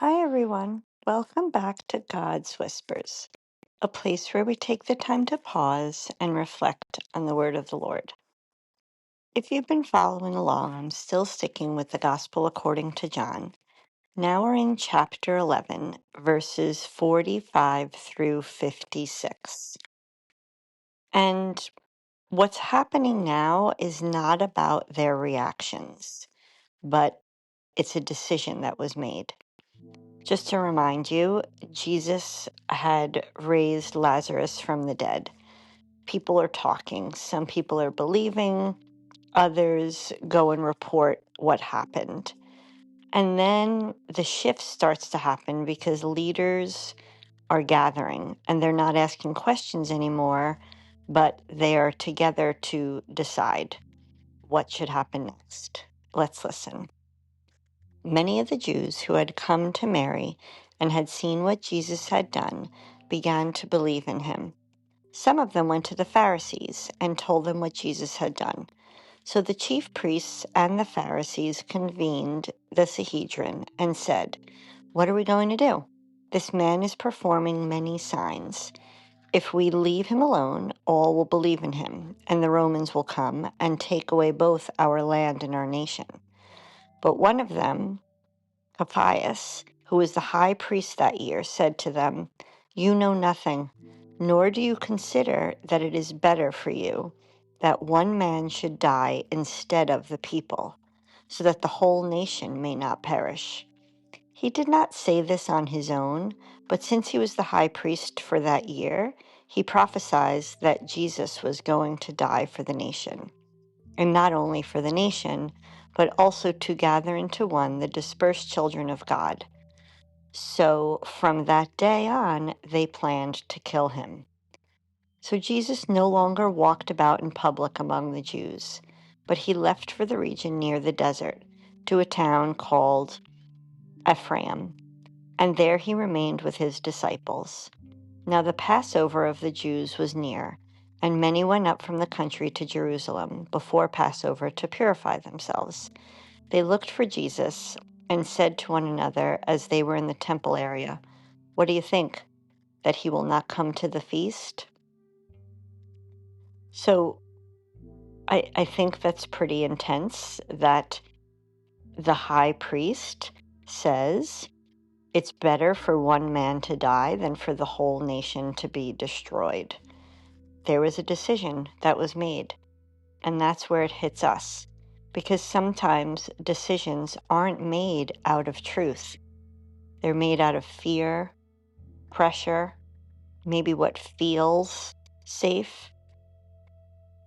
Hi, everyone. Welcome back to God's Whispers, a place where we take the time to pause and reflect on the word of the Lord. If you've been following along, I'm still sticking with the Gospel according to John. Now we're in chapter 11, verses 45 through 56. And what's happening now is not about their reactions, but it's a decision that was made. Just to remind you, Jesus had raised Lazarus from the dead. People are talking. Some people are believing. Others go and report what happened. And then the shift starts to happen because leaders are gathering and they're not asking questions anymore, but they are together to decide what should happen next. Let's listen. Many of the Jews who had come to Mary and had seen what Jesus had done began to believe in him. Some of them went to the Pharisees and told them what Jesus had done. So the chief priests and the Pharisees convened the Sanhedrin and said, "What are we going to do? This man is performing many signs. If we leave him alone, all will believe in him, and the Romans will come and take away both our land and our nation." But one of them, Caiaphas, who was the high priest that year, said to them, "You know nothing, nor do you consider that it is better for you that one man should die instead of the people, so that the whole nation may not perish." He did not say this on his own, but since he was the high priest for that year, he prophesied that Jesus was going to die for the nation. And not only for the nation, but also to gather into one the dispersed children of God. So from that day on, they planned to kill him. So Jesus no longer walked about in public among the Jews, but he left for the region near the desert, to a town called Ephraim, and there he remained with his disciples. Now the Passover of the Jews was near, and many went up from the country to Jerusalem before Passover to purify themselves. They looked for Jesus and said to one another as they were in the temple area, "What do you think? That he will not come to the feast?" So I think that's pretty intense that the high priest says it's better for one man to die than for the whole nation to be destroyed. There was a decision that was made, and that's where it hits us. Because sometimes decisions aren't made out of truth. They're made out of fear, pressure, maybe what feels safe.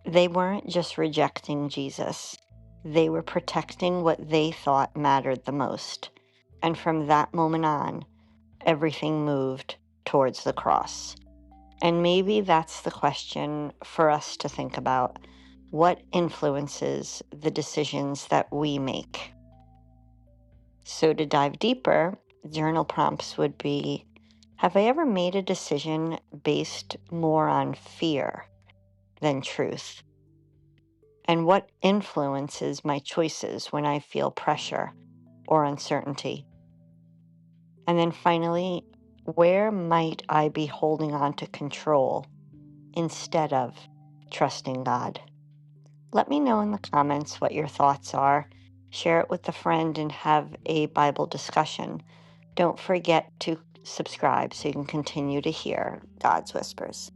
They weren't just rejecting Jesus. They were protecting what they thought mattered the most. And from that moment on, everything moved towards the cross. And maybe that's the question for us to think about. What influences the decisions that we make? So to dive deeper, journal prompts would be, have I ever made a decision based more on fear than truth? And what influences my choices when I feel pressure or uncertainty? And then finally, where might I be holding on to control instead of trusting God? Let me know in the comments what your thoughts are. Share it with a friend and have a Bible discussion. Don't forget to subscribe so you can continue to hear God's Whispers.